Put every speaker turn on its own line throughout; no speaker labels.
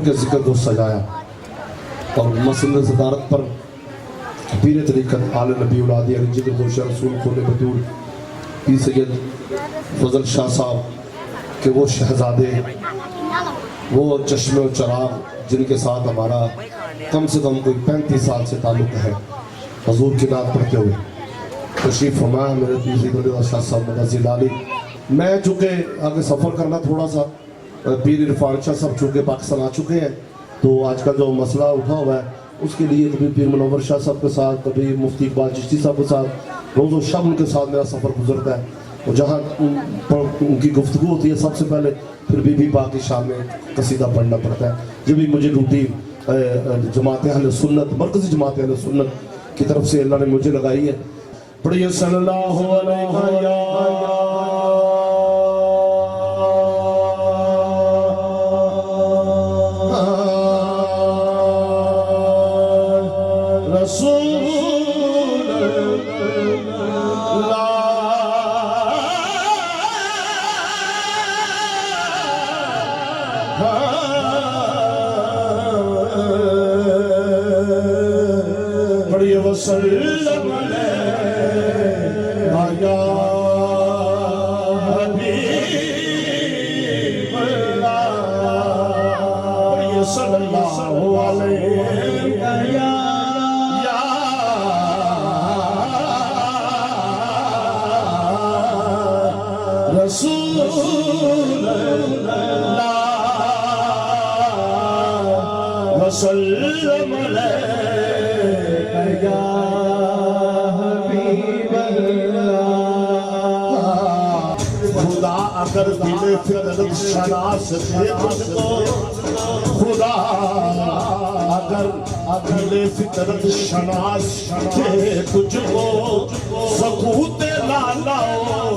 के जिक्र को सजाया और मसलन सदारत पर पीर तरीक़त आल नबी औलाद जिक्र को रसूल खोले बतूल पी सैयद फजल शाह साहब के वो शहजादे, वो चश्मे और चराग जिनके साथ हमारा कम से कम कोई 35 साल से ताल्लुक़ है, हजूर की नात पढ़ते हुए तशरीफ़ फरमाया मेरे पीर शाह साहब मदाज़िलाली। मैं चूँकि आगे सफ़र करना थोड़ा सा, पीर इरफान शाह साहब चूँकि पाकिस्तान आ चुके हैं, तो आज का जो मसला उठा हुआ है उसके लिए कभी पीर मुनव्वर शाह साहब के साथ, कभी मुफ्ती इकबाल चिश्ती साहब के साथ, रोज़ शब उनके साथ मेरा सफ़र गुजरता है। और जहाँ उनकी गुफ्तगू होती है सबसे पहले फिर बीबी पाक की शान में कसीदा पढ़ना पड़ता है। ये भी मुझे ड्यूटी जमात अहले सुन्नत, मरकज़ी जमात अहले सुन्नत की तरफ से अल्लाह ने मुझे लगाई है। पढ़िए सल्लल्लाहु अलैहि अगर दिले फितरत शनास थे तुझको खुदा, अगर दिले फितरत शनास थे तुझको सकूत लालाओ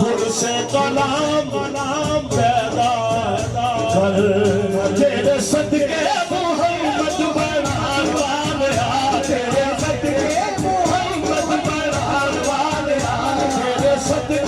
गुर से कलाम पैदा कर, तेरे सदके मोहम्मद बनार वाले, तेरे सदके मोहम्मद बनार वाले, तेरे सदके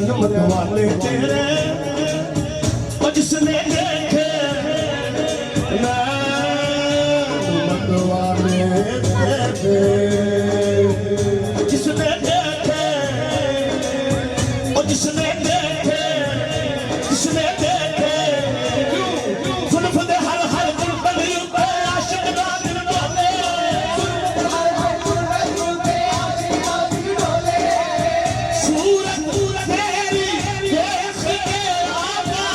जन्नत वाले तेरे और जिसने देखे जन्नत वाले तेरे जिसने देखे और जिसने देखे जिसने देखे फुल फुल हर हर दिल बली पे आशिक ना दिल डोले सूरत तेरी देख के आका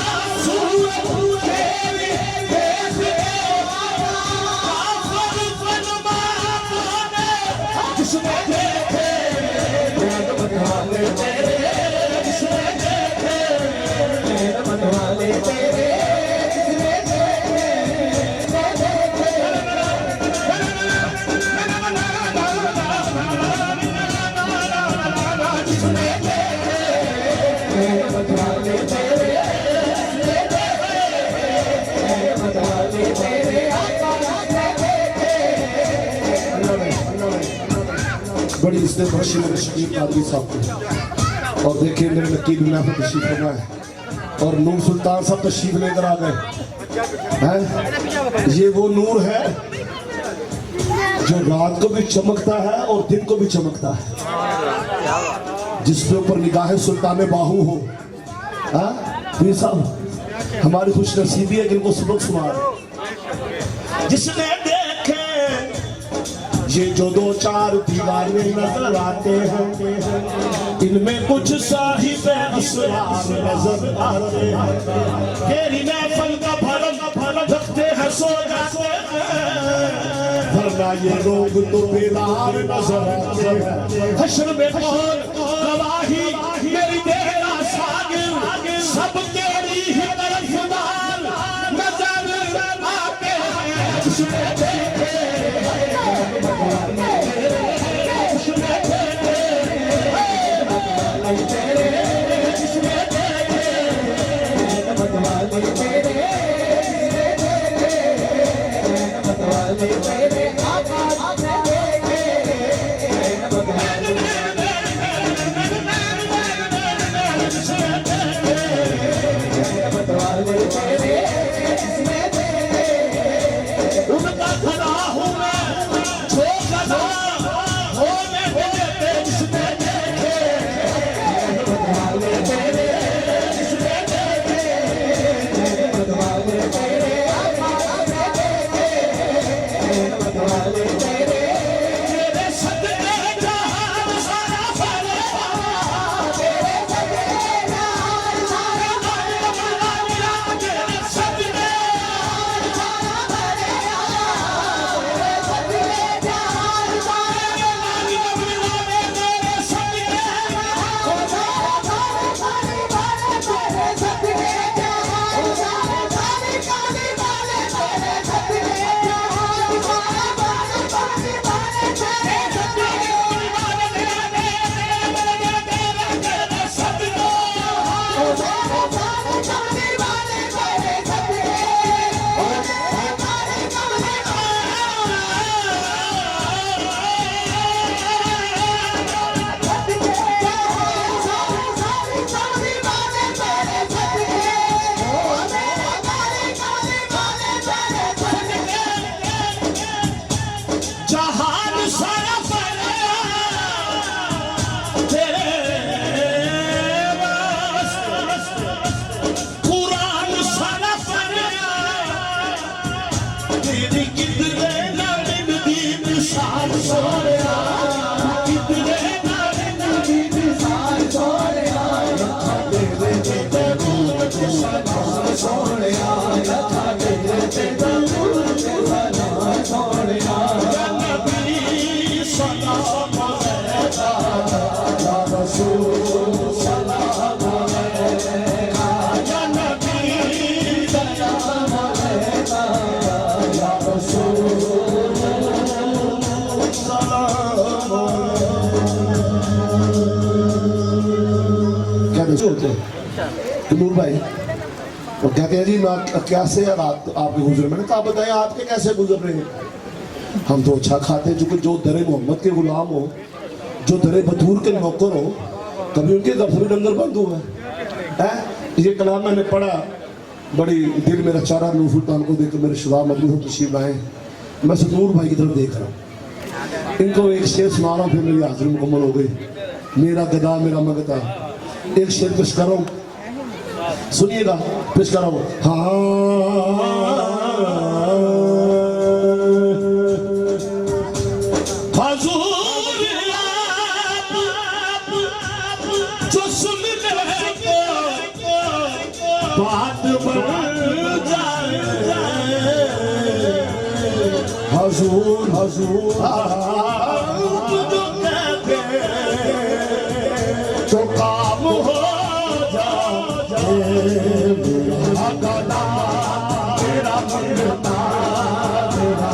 सूरत तेरी देख के आका काफर फरमा बोले जिसने देखे जन्नत वाले तेरे जिसने देखे जन्नत वाले तेरे बड़ी इसने बख्शी मेरे शकील कादरी साहब को और देखिए मेरे नकीब में तशरीफ फरमा है और नूर सुल्तान साहब तशरीफ लेकर आ गए हैं। ये वो नूर है जो रात को भी चमकता है और दिन को भी चमकता है, जिसके ऊपर निगाह सुल्तान बाहू हो। पीर साहब हमारी खुश नसीबी है कि इनको सबक सुना रहे। जिसने देखे ये जो दो चार दीवाने नजर आते हैं इनमें कुछ साहिब असरार नजर आते हैं। तेरी महफिल का भरम रखते हैं सो जाते हैं, वरना ये लोग तो बेदार नजर आते हैं। हश्र में कौन गवाही मेरी तेरा सागिर सब तेरी ही तरफदार नजर आते हैं। जिसने देखे उनका खड़ा हूँ मैं छोटा हो मैं देते जिसने देखे जिसने देखे तेरे सदके जहान सारा फरे तेरे सदके जहान सारा फरे तेरे सदके जहान सारा फरे तेरे कुरान सारा फरे तेरी कितने नालिन दी मिसाल सोया कितने नालिन दी मिसाल सोया तेरे ते दूर के सलाम सोया तेरे ते दूर के सलाम सोया सलाम अलैका या रसूल सलाम अलैका या नबी सलाम अलैका या रसूल सलाम अलैका। क्या होते नूर भाई और क्या कह रही कैसे रात आपके गुजरे? मैंने कहा बताएं आपके कैसे गुजर रहे हैं। हम तो अच्छा खाते हैं, जो दरे मोहम्मद के गुलाम हो, जो दरे बतूर के नौकर हो, कभी उनके घर से भी लंगर बंद हुआ है? ये कलाम मैंने पढ़ा, बड़ी दिल मेरा चारा नूर सुल्तान को देखकर मेरे शबाब मजबूत हो तशरीफ लाए। मैं सदूर भाई की तरफ देख रहा हूँ, इनको एक शेर सुना रहा हूँ, फिर मेरी हाजिरी मुकम्मल हो गई। मेरा गदा मेरा मगता, एक शेर पेश कर रहा हूँ, सुनिएगा, पेश कर रहा हूँ। हाँ बात बढ़ जाए, हजूर हजूर जो कहते तो काम हो जाए। मेरा गला मेरा मंगता मेरा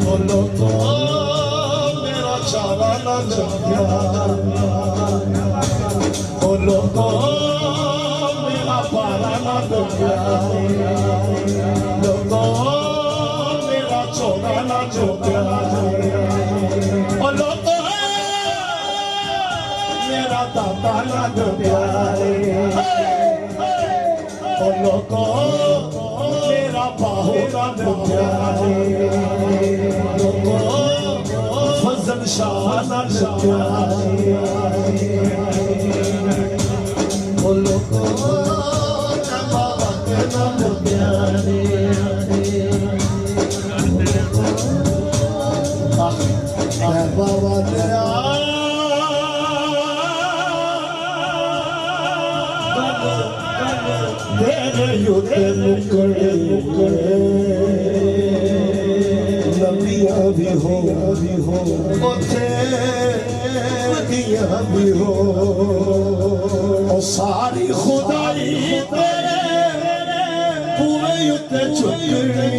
बोलो तो मेरा चारा ना बोलो तो मेरा पारा ना लोगो मेरा छोरा ना बोलो तो मेरा दादा ना प्यारे लोगो मेरा बाहुला प्यारे लोगो फजल शाह लोगो बाबा के नाम प्यारे बाबा तेरा तेरे युद्ध मुकरे नबियाँ भी हो उठे नदियाँ भी हो और सारी खुदाई तेरे पूरे युद्ध चुके